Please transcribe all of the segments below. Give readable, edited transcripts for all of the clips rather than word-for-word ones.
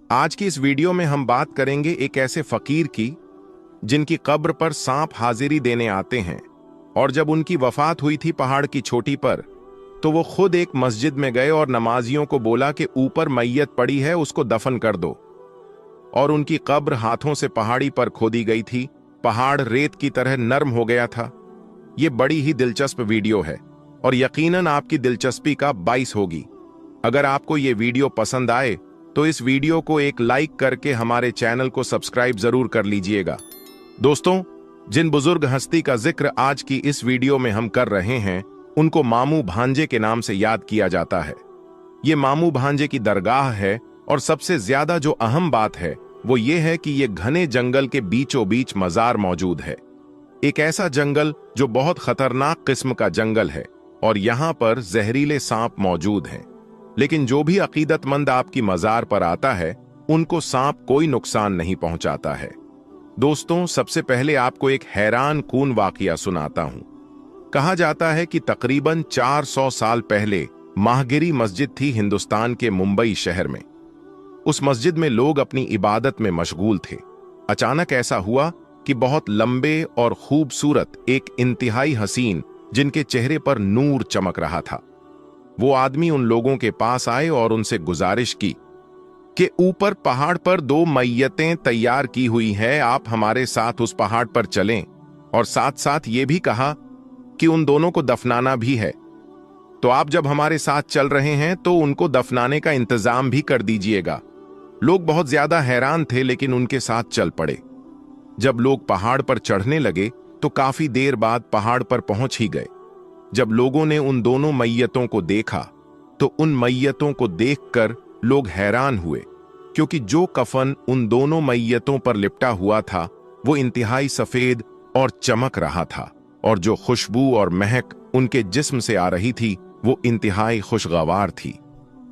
आज की इस वीडियो में हम बात करेंगे एक ऐसे फकीर की जिनकी कब्र पर सांप हाजिरी देने आते हैं, और जब उनकी वफात हुई थी पहाड़ की चोटी पर, तो वो खुद एक मस्जिद में गए और नमाजियों को बोला कि ऊपर मैयत पड़ी है, उसको दफन कर दो। और उनकी कब्र हाथों से पहाड़ी पर खोदी गई थी। पहाड़ रेत की तरह नरम हो गया था। ये बड़ी ही दिलचस्प वीडियो है और यकीनन आपकी दिलचस्पी का बाइस होगी। अगर आपको ये वीडियो पसंद आए तो इस वीडियो को एक लाइक करके हमारे चैनल को सब्सक्राइब जरूर कर लीजिएगा। दोस्तों, जिन बुजुर्ग हस्ती का जिक्र आज की इस वीडियो में हम कर रहे हैं, उनको मामू भांजे के नाम से याद किया जाता है। ये मामू भांजे की दरगाह है और सबसे ज्यादा जो अहम बात है वो ये है कि ये घने जंगल के बीचों बीच मजार मौजूद है। एक ऐसा जंगल जो बहुत खतरनाक किस्म का जंगल है और यहाँ पर जहरीले सांप मौजूद हैं। लेकिन जो भी अकीदतमंद आपकी मजार पर आता है, उनको सांप कोई नुकसान नहीं पहुंचाता है। दोस्तों, सबसे पहले आपको एक हैरान कून वाकया सुनाता हूं। कहा जाता है कि तकरीबन 400 साल पहले माहगिरी मस्जिद थी हिंदुस्तान के मुंबई शहर में। उस मस्जिद में लोग अपनी इबादत में मशगूल थे। अचानक ऐसा हुआ कि बहुत लंबे और खूबसूरत एक इंतहाई हसीन, जिनके चेहरे पर नूर चमक रहा था, वो आदमी उन लोगों के पास आए और उनसे गुजारिश की कि ऊपर पहाड़ पर 2 मैयतें तैयार की हुई है, आप हमारे साथ उस पहाड़ पर चलें। और साथ साथ ये भी कहा कि उन दोनों को दफनाना भी है, तो आप जब हमारे साथ चल रहे हैं तो उनको दफनाने का इंतजाम भी कर दीजिएगा। लोग बहुत ज्यादा हैरान थे, लेकिन उनके साथ चल पड़े। जब लोग पहाड़ पर चढ़ने लगे तो काफी देर बाद पहाड़ पर पहुंच ही गए। जब लोगों ने उन दोनों मैयतों को देखा तो उन मैयतों को देखकर लोग हैरान हुए, क्योंकि जो कफन उन दोनों मैयतों पर लिपटा हुआ था वो इंतहाई सफेद और चमक रहा था, और जो खुशबू और महक उनके जिस्म से आ रही थी वो इंतहाई खुशगवार थी,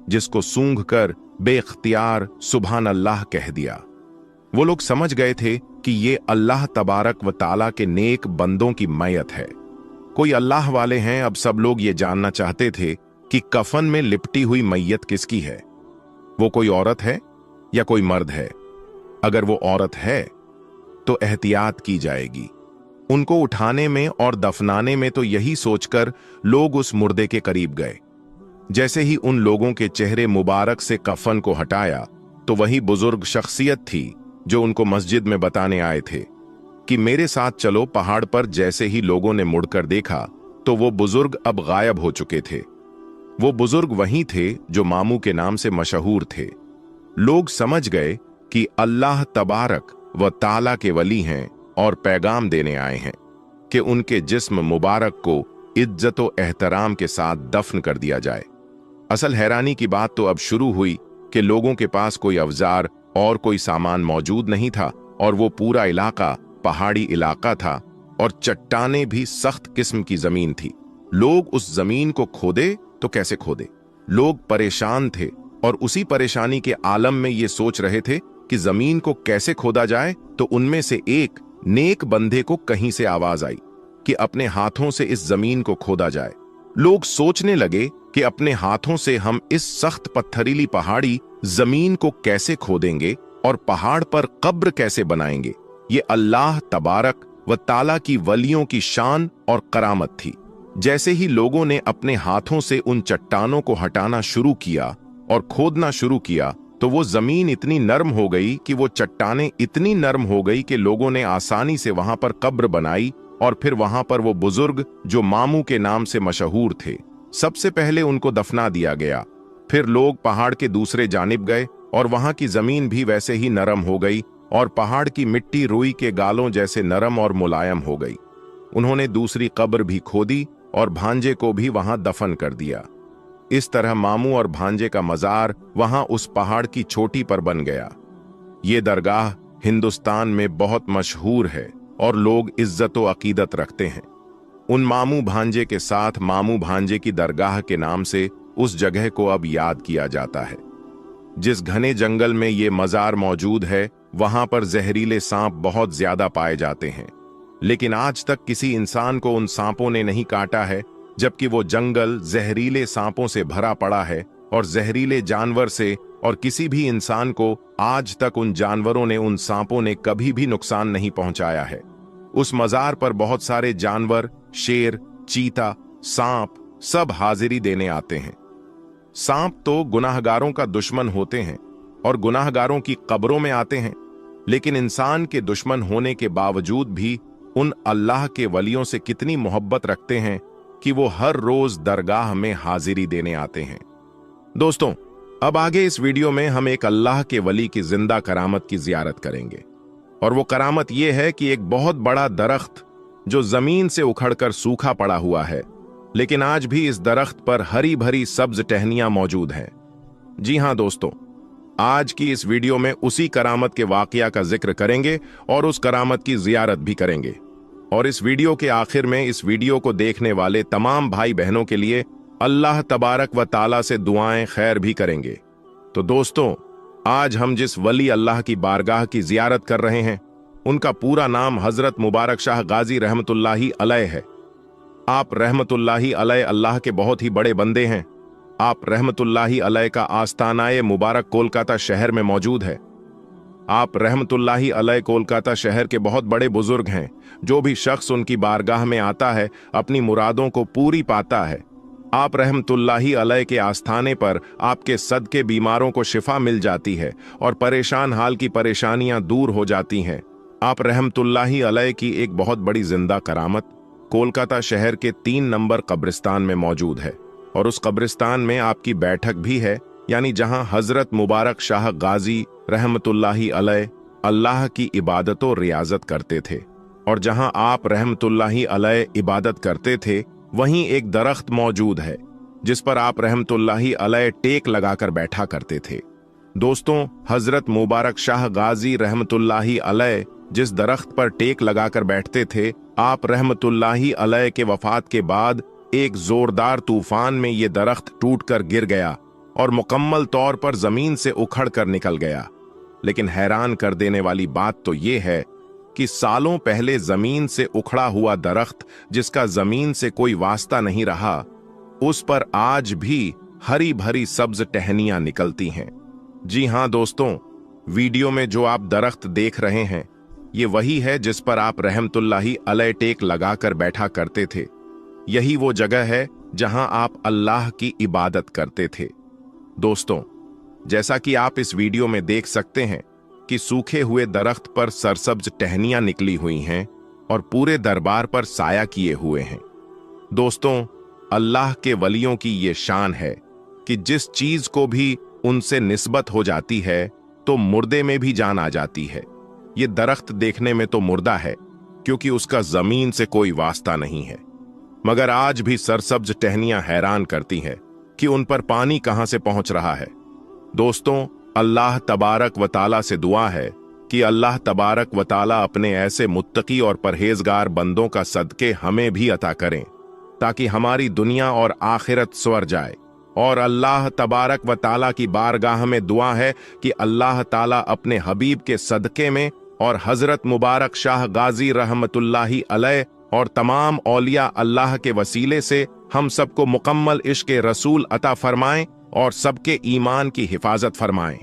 जिसको सूंघकर बेख्तियार सुभान अल्लाह कह दिया। वो लोग समझ गए थे कि ये अल्लाह तबारक व ताला के नेक बंदों की मैयत है, कोई अल्लाह वाले हैं। अब सब लोग ये जानना चाहते थे कि कफन में लिपटी हुई मैयत किसकी है। वो कोई औरत है या कोई मर्द है? अगर वो औरत है तो एहतियात की जाएगी। उनको उठाने में और दफनाने में तो यही सोचकर लोग उस मुर्दे के करीब गए। जैसे ही उन लोगों के चेहरे मुबारक से कफन को हटाया तो वही बुजुर्ग शख्सियत थी जो उनको मस्जिद में बताने आए थे कि मेरे साथ चलो। पहाड़ पर जैसे ही लोगों ने मुड़कर देखा तो वो बुजुर्ग अब गायब हो चुके थे। वो बुजुर्ग वही थे जो मामू के नाम से मशहूर थे। लोग समझ गए कि अल्लाह तबारक व ताला के वली हैं और पैगाम देने आए हैं कि उनके जिस्म मुबारक को इज्जत व एहतराम के साथ दफन कर दिया जाए। असल हैरानी की बात तो अब शुरू हुई कि लोगों के पास कोई अवजार और कोई सामान मौजूद नहीं था, और वो पूरा इलाका पहाड़ी इलाका था और चट्टानें भी सख्त किस्म की जमीन थी। लोग उस जमीन को खोदे तो कैसे खोदे? लोग परेशान थे और उसी परेशानी के आलम में ये सोच रहे थे कि जमीन को कैसे खोदा जाए। तो उनमें से एक नेक बंदे को कहीं से आवाज आई कि अपने हाथों से इस जमीन को खोदा जाए। लोग सोचने लगे कि अपने हाथों से हम इस सख्त पत्थरीली पहाड़ी जमीन को कैसे खोदेंगे और पहाड़ पर कब्र कैसे बनाएंगे। ये अल्लाह तबारक व ताला की वलियों की शान और करामत थी। जैसे ही लोगों ने अपने हाथों से उन चट्टानों को हटाना शुरू किया और खोदना शुरू किया तो वो जमीन इतनी नरम हो गई कि वो चट्टानें इतनी नरम हो गई कि लोगों ने आसानी से वहां पर कब्र बनाई। और फिर वहां पर वो बुजुर्ग जो मामू के नाम से मशहूर थे, सबसे पहले उनको दफना दिया गया। फिर लोग पहाड़ के दूसरे जानिब गए और वहां की जमीन भी वैसे ही नरम हो गई और पहाड़ की मिट्टी रुई के गालों जैसे नरम और मुलायम हो गई। उन्होंने दूसरी कब्र भी खोदी और भांजे को भी वहां दफन कर दिया। इस तरह मामू और भांजे का मजार वहां उस पहाड़ की चोटी पर बन गया। ये दरगाह हिंदुस्तान में बहुत मशहूर है और लोग इज्जत व अकीदत रखते हैं। उन मामू भांजे के साथ मामू भांजे की दरगाह के नाम से उस जगह को अब याद किया जाता है। जिस घने जंगल में ये मजार मौजूद है, वहां पर जहरीले सांप बहुत ज्यादा पाए जाते हैं, लेकिन आज तक किसी इंसान को उन सांपों ने नहीं काटा है, जबकि वो जंगल जहरीले सांपों से भरा पड़ा है और जहरीले जानवर से और किसी भी इंसान को आज तक उन जानवरों ने, उन सांपों ने कभी भी नुकसान नहीं पहुंचाया है। उस मजार पर बहुत सारे जानवर, शेर, चीता, सांप सब हाजिरी देने आते हैं। सांप तो गुनाहगारों का दुश्मन होते हैं और गुनाहगारों की कब्रों में आते हैं, लेकिन इंसान के दुश्मन होने के बावजूद भी उन अल्लाह के वलियों से कितनी मोहब्बत रखते हैं कि वो हर रोज दरगाह में हाजिरी देने आते हैं। दोस्तों, अब आगे इस वीडियो में हम एक अल्लाह के वली की जिंदा करामत की जियारत करेंगे, और वो करामत ये है कि एक बहुत बड़ा दरख्त जो जमीन से उखड़कर सूखा पड़ा हुआ है, लेकिन आज भी इस दरख्त पर हरी भरी सब्ज टहनियां मौजूद हैं। जी हां दोस्तों, आज की इस वीडियो में उसी करामत के वाकया का जिक्र करेंगे और उस करामत की जियारत भी करेंगे। और इस वीडियो के आखिर में इस वीडियो को देखने वाले तमाम भाई बहनों के लिए अल्लाह तबारक व ताला से दुआएं खैर भी करेंगे। तो दोस्तों, आज हम जिस वली अल्लाह की बारगाह की जियारत कर रहे हैं, उनका पूरा नाम हजरत मुबारक शाह गाजी रहमतुल्लाही अलैह है। आप रहमतुल्लाही अलैह अल्लाह के बहुत ही बड़े बंदे हैं। आप रहमतुल्लाही अलैह का आस्तानाए मुबारक कोलकाता शहर में मौजूद है। आप रहमतुल्लाही अलैह कोलकाता शहर के बहुत बड़े बुजुर्ग हैं। जो भी शख्स उनकी बारगाह में आता है अपनी मुरादों को पूरी पाता है। आप रहमतुल्लाही अलैह के आस्थाने पर आपके सदके बीमारों को शिफा मिल जाती है और परेशान हाल की परेशानियां दूर हो जाती हैं। आप रहमतुल्लाही अलैह की एक बहुत बड़ी जिंदा करामत कोलकाता शहर के 3 नंबर कब्रिस्तान में मौजूद है, और उस कब्रिस्तान में आपकी बैठक भी है, यानी जहां हजरत मुबारक शाह गाजी रहमतुल्लाही अलैह अल्लाह की इबादत और रियाजत करते थे। और जहां आप रहमतुल्लाही अलैह इबादत करते थे, वहीं एक दरख्त मौजूद है जिस पर आप रहमतुल्लाही अलैह टेक लगाकर बैठा करते थे। दोस्तों, हजरत मुबारक शाह गाजी रहमतुल्लाही अलैह जिस दरख्त पर टेक लगाकर बैठते थे, आप रहमतुल्लाही अलैह के वफात के बाद एक जोरदार तूफान में ये दरख्त टूटकर गिर गया और मुकम्मल तौर पर जमीन से उखड़ कर निकल गया। लेकिन हैरान कर देने वाली बात तो ये है कि सालों पहले जमीन से उखड़ा हुआ दरख्त, जिसका जमीन से कोई वास्ता नहीं रहा, उस पर आज भी हरी भरी सब्ज टहनियां निकलती हैं। जी हां दोस्तों, वीडियो में जो आप दरख्त देख रहे हैं, ये वही है जिस पर आप रहमतुल्लाही अलैह टेक लगाकर बैठा करते थे। यही वो जगह है जहां आप अल्लाह की इबादत करते थे। दोस्तों, जैसा कि आप इस वीडियो में देख सकते हैं कि सूखे हुए दरख्त पर सरसब्ज टहनियां निकली हुई हैं और पूरे दरबार पर साया किए हुए हैं। दोस्तों, अल्लाह के वलियों की ये शान है कि जिस चीज को भी उनसे निस्बत हो जाती है तो मुर्दे में भी जान आ जाती है। ये दरख्त देखने में तो मुर्दा है क्योंकि उसका जमीन से कोई वास्ता नहीं है, मगर आज भी सरसब्ज टहनियां हैरान करती हैं कि उन पर पानी कहां से पहुंच रहा है। दोस्तों, अल्लाह तबारक व ताला से दुआ है कि अल्लाह तबारक व ताला अपने ऐसे मुत्तकी और परहेजगार बंदों का सदके हमें भी अता करें, ताकि हमारी दुनिया और आखिरत स्वर जाए। और अल्लाह तबारक व ताला की बारगाह में दुआ है कि अल्लाह ताला अपने हबीब के सदके में और हजरत मुबारक शाह गाजी रहमतुल्लाही अलैह और तमाम औलिया अल्लाह के वसीले से हम सबको मुकम्मल इश्क रसूल अता फरमाएं और सबके ईमान की हिफाजत फरमाएं,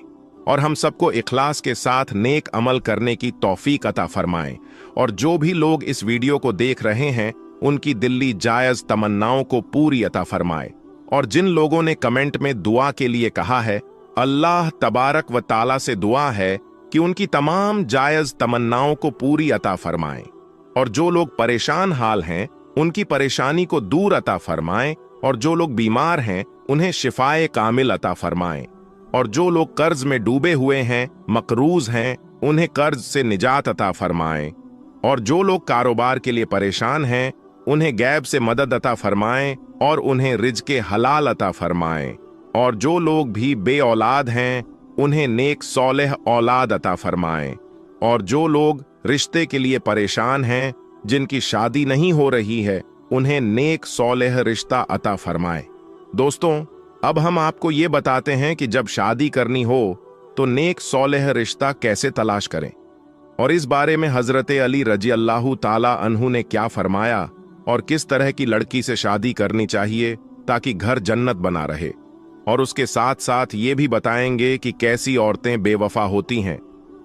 और हम सबको इखलास के साथ नेक अमल करने की तौफीक अता फरमाएं। और जो भी लोग इस वीडियो को देख रहे हैं, उनकी दिल्ली जायज तमन्नाओं को पूरी अता फरमाए। और जिन लोगों ने कमेंट में दुआ के लिए कहा है, अल्लाह तबारक व ताला से दुआ है कि उनकी तमाम जायज तमन्नाओं को पूरी अता फरमाएं। और जो लोग परेशान हाल हैं, उनकी परेशानी को दूर अता फरमाएं। और जो लोग बीमार हैं, उन्हें शिफाए कामिल अता फरमाएं। और जो लोग कर्ज में डूबे हुए हैं, मकरूज हैं, उन्हें कर्ज से निजात अता फरमाएं। और जो लोग कारोबार के लिए परेशान हैं, उन्हें गैब से मदद अता फरमाएं और उन्हें रिज़्क़े हलाल अता फरमाएं। और जो लोग भी बे औलाद हैं, उन्हें नेक सौलेह औलाद अता फरमाएं। और जो लोग रिश्ते के लिए परेशान हैं, जिनकी शादी नहीं हो रही है, उन्हें नेक सौलेह रिश्ता अता फरमाएं। दोस्तों, अब हम आपको ये बताते हैं कि जब शादी करनी हो तो नेक सौलेह रिश्ता कैसे तलाश करें, और इस बारे में हजरत अली रजी अल्लाह ताला अन्हु ने क्या फरमाया और किस तरह की लड़की से शादी करनी चाहिए ताकि घर जन्नत बना रहे। और उसके साथ साथ ये भी बताएंगे कि कैसी औरतें बेवफा होती हैं,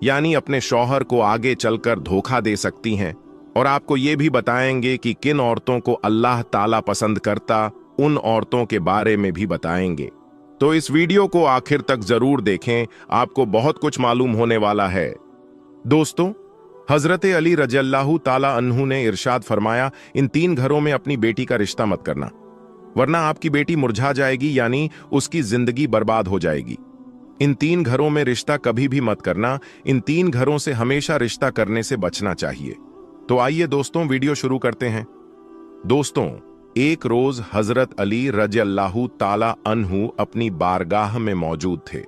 यानी अपने शौहर को आगे चलकर धोखा दे सकती हैं। और आपको ये भी बताएंगे कि किन औरतों को अल्लाह ताला पसंद करता, उन औरतों के बारे में भी बताएंगे। तो इस वीडियो को आखिर तक जरूर देखें, आपको बहुत कुछ मालूम होने वाला है। दोस्तों, हजरत अली रज़ियल्लाहु ताला अन्हु ने इरशाद फरमाया, इन 3 घरों में अपनी बेटी का रिश्ता मत करना, वरना आपकी बेटी मुरझा जाएगी, यानी उसकी जिंदगी बर्बाद हो जाएगी। इन 3 घरों में रिश्ता कभी भी मत करना, इन 3 घरों से हमेशा रिश्ता करने से बचना चाहिए। तो आइए दोस्तों, वीडियो शुरू करते हैं। दोस्तों, एक रोज हजरत अली रज़ियल्लाहु ताला अन्हु अपनी बारगाह में मौजूद थे।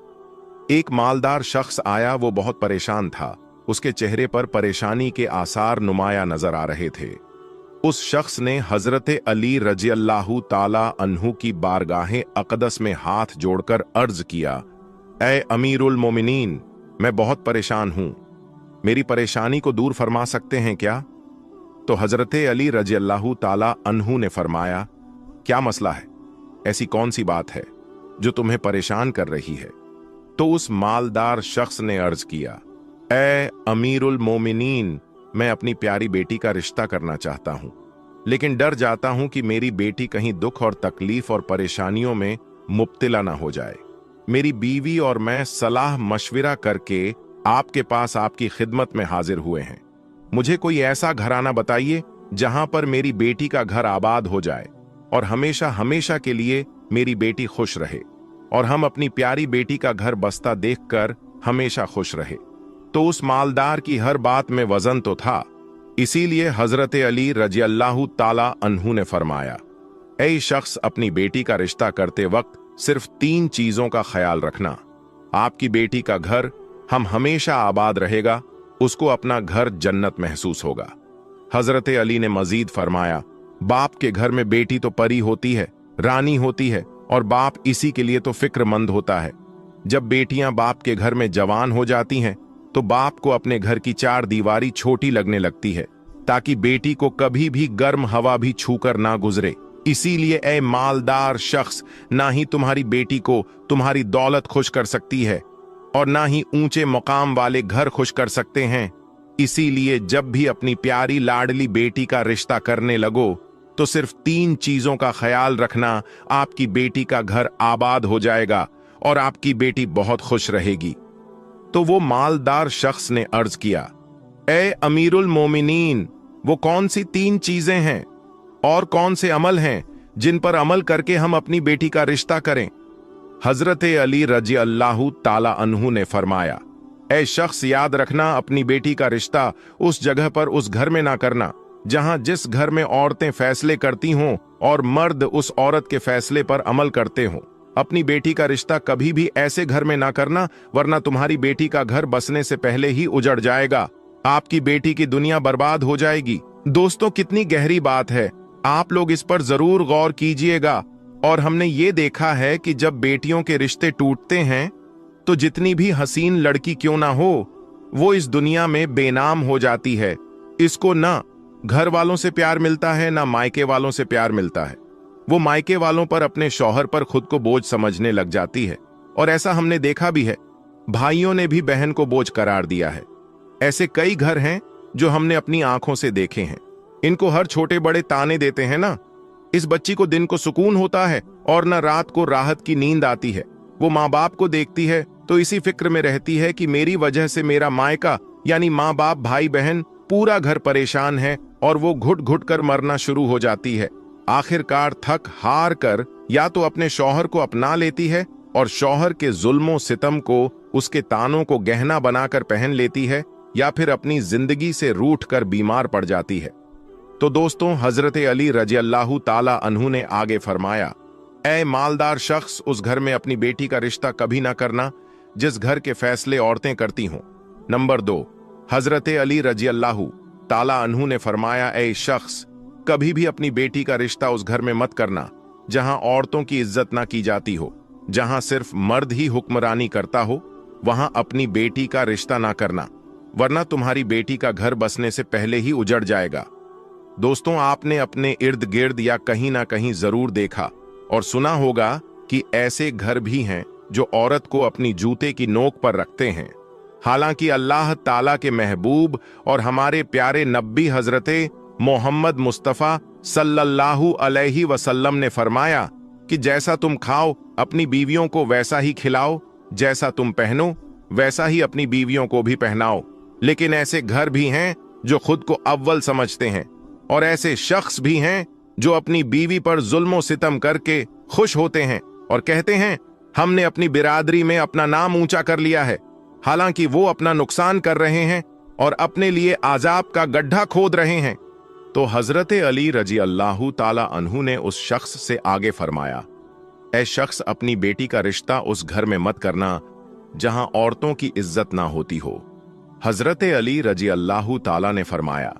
एक मालदार शख्स आया, वो बहुत परेशान था, उसके चेहरे पर परेशानी के आसार नुमाया नजर आ रहे थे। उस शख्स ने हजरत अली रज़ियल्लाहु ताला अन्हु की बारगाहे अक़दस में हाथ जोड़कर अर्ज किया, ऐ अमीरुल मोमिनीन, मैं बहुत परेशान हूं, मेरी परेशानी को दूर फरमा सकते हैं क्या? तो हजरत अली रज़ियल्लाहु ताला अन्हु ने फरमाया, क्या मसला है? ऐसी कौन सी बात है जो तुम्हें परेशान कर रही है? तो उस मालदार शख्स ने अर्ज किया, ऐ अमीरुल मोमिनीन, मैं अपनी प्यारी बेटी का रिश्ता करना चाहता हूं, लेकिन डर जाता हूं कि मेरी बेटी कहीं दुख और तकलीफ और परेशानियों में मुब्तला ना हो जाए। मेरी बीवी और मैं सलाह मशविरा करके आपके पास आपकी खिदमत में हाजिर हुए हैं। मुझे कोई ऐसा घराना बताइए जहां पर मेरी बेटी का घर आबाद हो जाए और हमेशा हमेशा के लिए मेरी बेटी खुश रहे, और हम अपनी प्यारी बेटी का घर बसता देखकर हमेशा खुश रहे। तो उस मालदार की हर बात में वजन तो था, इसीलिए हजरत अली रज़ियल्लाहु ताला अन्हु ने फरमाया, ऐ शख्स, अपनी बेटी का रिश्ता करते वक्त सिर्फ 3 चीजों का ख्याल रखना। आपकी बेटी का घर हम हमेशा आबाद रहेगा, उसको अपना घर जन्नत महसूस होगा। हजरत अली ने मजीद फरमाया, बाप के घर में बेटी तो परी होती है, रानी होती है, और बाप इसी के लिए तो फिक्रमंद होता है। जब बेटियां बाप के घर में जवान हो जाती हैं तो बाप को अपने घर की 4 दीवारी छोटी लगने लगती है, ताकि बेटी को कभी भी गर्म हवा भी छूकर ना गुजरे। इसीलिए ए मालदार शख्स, ना ही तुम्हारी बेटी को तुम्हारी दौलत खुश कर सकती है और ना ही ऊंचे मकाम वाले घर खुश कर सकते हैं। इसीलिए जब भी अपनी प्यारी लाडली बेटी का रिश्ता करने लगो तो सिर्फ 3 चीजों का ख्याल रखना, आपकी बेटी का घर आबाद हो जाएगा और आपकी बेटी बहुत खुश रहेगी। तो वो मालदार शख्स ने अर्ज किया, ए अमीरुल मोमिनीन, वो कौन सी 3 चीजें हैं और कौन से अमल हैं जिन पर अमल करके हम अपनी बेटी का रिश्ता करें? हजरत अली रज़ियल्लाहु ताला अन्हु ने फरमाया, ए शख्स, याद रखना, अपनी बेटी का रिश्ता उस जगह पर, उस घर में ना करना जहां जिस घर में औरतें फैसले करती हों और मर्द उस औरत के फैसले पर अमल करते हों। अपनी बेटी का रिश्ता कभी भी ऐसे घर में ना करना, वरना तुम्हारी बेटी का घर बसने से पहले ही उजड़ जाएगा, आपकी बेटी की दुनिया बर्बाद हो जाएगी। दोस्तों, कितनी गहरी बात है, आप लोग इस पर जरूर गौर कीजिएगा। और हमने ये देखा है कि जब बेटियों के रिश्ते टूटते हैं तो जितनी भी हसीन लड़की क्यों ना हो, वो इस दुनिया में बेनाम हो जाती है। इसको ना घर वालों से प्यार मिलता है, ना मायके वालों से प्यार मिलता है। वो मायके वालों पर, अपने शौहर पर खुद को बोझ समझने लग जाती है, और ऐसा हमने देखा भी है, भाइयों ने भी बहन को बोझ करार दिया है। ऐसे कई घर हैं जो हमने अपनी आंखों से देखे हैं। इनको हर छोटे बड़े ताने देते हैं ना, इस बच्ची को दिन को सुकून होता है और न रात को राहत की नींद आती है। वो माँ बाप को देखती है तो इसी फिक्र में रहती है कि मेरी वजह से मेरा मायका, यानी माँ बाप, भाई बहन, पूरा घर परेशान है, और वो घुट घुट कर मरना शुरू हो जाती है। आखिरकार थक हार कर या तो अपने शौहर को अपना लेती है और शौहर के जुल्मों सितम को, उसके तानों को गहना बनाकर पहन लेती है, या फिर अपनी जिंदगी से रूठ कर बीमार पड़ जाती है। तो दोस्तों, हजरत अली रज़ियल्लाहु ताला अन्हु ने आगे फरमाया, ऐ मालदार शख्स, उस घर में अपनी बेटी का रिश्ता कभी ना करना जिस घर के फैसले औरतें करती हों। नंबर 2, हजरत अली रज़ियल्लाहु ताला अन्हु ने फरमाया, ऐ शख्स, कभी भी अपनी बेटी का रिश्ता उस घर में मत करना जहां औरतों की इज्जत ना की जाती हो, जहां सिर्फ मर्द ही हुक्मरानी करता हो, वहां अपनी बेटी का रिश्ता ना करना, वरना तुम्हारी बेटी का घर बसने से पहले ही उजड़ जाएगा। दोस्तों, आपने अपने इर्द गिर्द या कहीं ना कहीं जरूर देखा और सुना होगा कि ऐसे घर भी हैं जो औरत को अपनी जूते की नोक पर रखते हैं। हालांकि अल्लाह ताला के महबूब और हमारे प्यारे नबी हजरते मोहम्मद मुस्तफ़ा सल्लल्लाहु अलैहि वसल्लम ने फरमाया कि जैसा तुम खाओ अपनी बीवियों को वैसा ही खिलाओ, जैसा तुम पहनो वैसा ही अपनी बीवियों को भी पहनाओ। लेकिन ऐसे घर भी हैं जो खुद को अव्वल समझते हैं, और ऐसे शख्स भी हैं जो अपनी बीवी पर जुल्म सितम करके खुश होते हैं और कहते हैं हमने अपनी बिरादरी में अपना नाम ऊंचा कर लिया है, हालांकि वो अपना नुकसान कर रहे हैं और अपने लिए आजाब का गड्ढा खोद रहे हैं। तो हजरत अली रजी अल्लाह ताला अन्हु ने उस शख्स से आगे फरमाया, ऐ शख्स, अपनी बेटी का रिश्ता उस घर में मत करना जहां औरतों की इज्जत ना होती हो। हजरत अली रजी अल्लाह ताला ने फरमाया,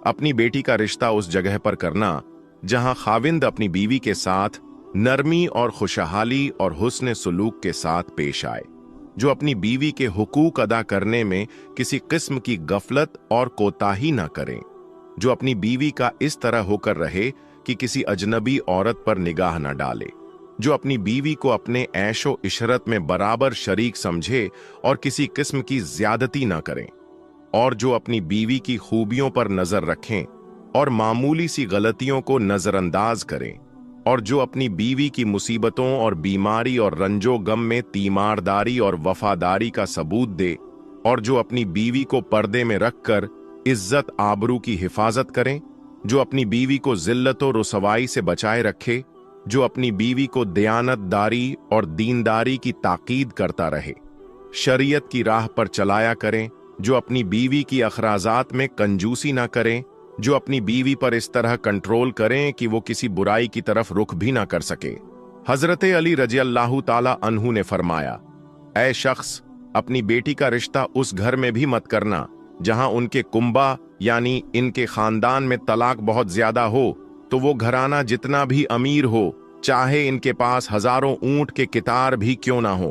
अपनी बेटी का रिश्ता उस जगह पर करना जहां खाविंद अपनी बीवी के साथ नरमी और खुशहाली और हुस्न सुलूक के साथ पेश आए, जो अपनी बीवी के हुकूक अदा करने में किसी किस्म की गफलत और कोताही ना करें, जो अपनी बीवी का इस तरह होकर रहे कि किसी अजनबी औरत पर निगाह न डाले, जो अपनी बीवी को अपने ऐशो इशरत में बराबर शरीक समझे और किसी किस्म की ज्यादती ना करें, और जो अपनी बीवी की खूबियों पर नजर रखें और मामूली सी गलतियों को नजरअंदाज करें, और जो अपनी बीवी की मुसीबतों और बीमारी और रंजो गम में तीमारदारी और वफादारी का सबूत दे, और जो अपनी बीवी को पर्दे में रखकर इज्जत आबरू की हिफाजत करें, जो अपनी बीवी को जिल्लत और रुसवाई से बचाए रखे, जो अपनी बीवी को दयानतदारी और दीनदारी की ताकीद करता रहे, शरीयत की राह पर चलाया करें, जो अपनी बीवी की अखराजात में कंजूसी ना करें, जो अपनी बीवी पर इस तरह कंट्रोल करें कि वो किसी बुराई की तरफ रुख भी ना कर सके। हजरत अली रजी अल्लाह ताला अन्हु ने फरमाया, ऐ शख्स, अपनी बेटी का रिश्ता उस घर में भी मत करना जहां उनके कुंबा यानी इनके खानदान में तलाक बहुत ज्यादा हो, तो वो घराना जितना भी अमीर हो, चाहे इनके पास हजारों ऊंट के कितार भी क्यों ना हो,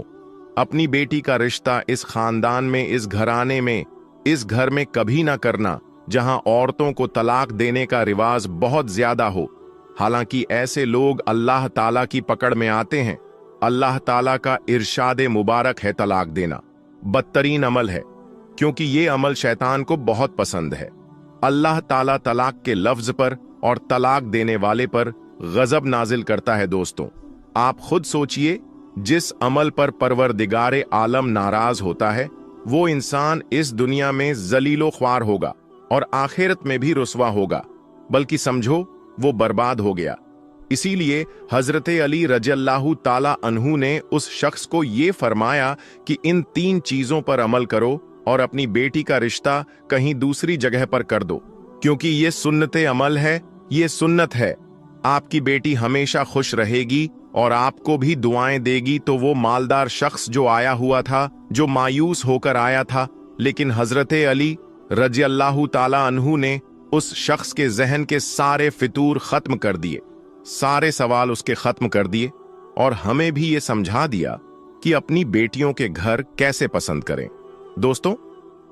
अपनी बेटी का रिश्ता इस खानदान में, इस घराने में, इस घर में कभी ना करना जहां औरतों को तलाक देने का रिवाज बहुत ज्यादा हो। हालांकि ऐसे लोग अल्लाह ताला की पकड़ में आते हैं। अल्लाह ताला का इरशाद मुबारक है तलाक देना बदतरीन अमल है, क्योंकि ये अमल शैतान को बहुत पसंद है। अल्लाह ताला तलाक के लफ्ज पर और तलाक देने वाले पर गजब नाजिल करता है। दोस्तों, आप खुद सोचिए, जिस अमल पर परवरदिगारे आलम नाराज होता है, वो इंसान इस दुनिया में जलीलो ख्वार होगा और आखिरत में भी रुसवा होगा, बल्कि समझो वो बर्बाद हो गया। इसीलिए हजरत अली रज़ियल्लाहु ताला अन्हु ने उस शख्स को ये फरमाया कि इन 3 चीजों पर अमल करो और अपनी बेटी का रिश्ता कहीं दूसरी जगह पर कर दो, क्योंकि ये सुन्नते अमल है, ये सुन्नत है। आपकी बेटी हमेशा खुश रहेगी और आपको भी दुआएं देगी। तो वो मालदार शख्स जो आया हुआ था, जो मायूस होकर आया था, लेकिन हजरत अली रज़ियल्लाहु ताला अन्हु ने उस शख्स के जहन के सारे फितूर खत्म कर दिए, सारे सवाल उसके खत्म कर दिए और हमें भी ये समझा दिया कि अपनी बेटियों के घर कैसे पसंद करें। दोस्तों,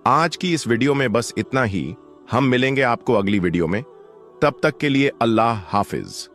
आज की इस वीडियो में बस इतना ही। हम मिलेंगे आपको अगली वीडियो में। तब तक के लिए अल्लाह हाफिज।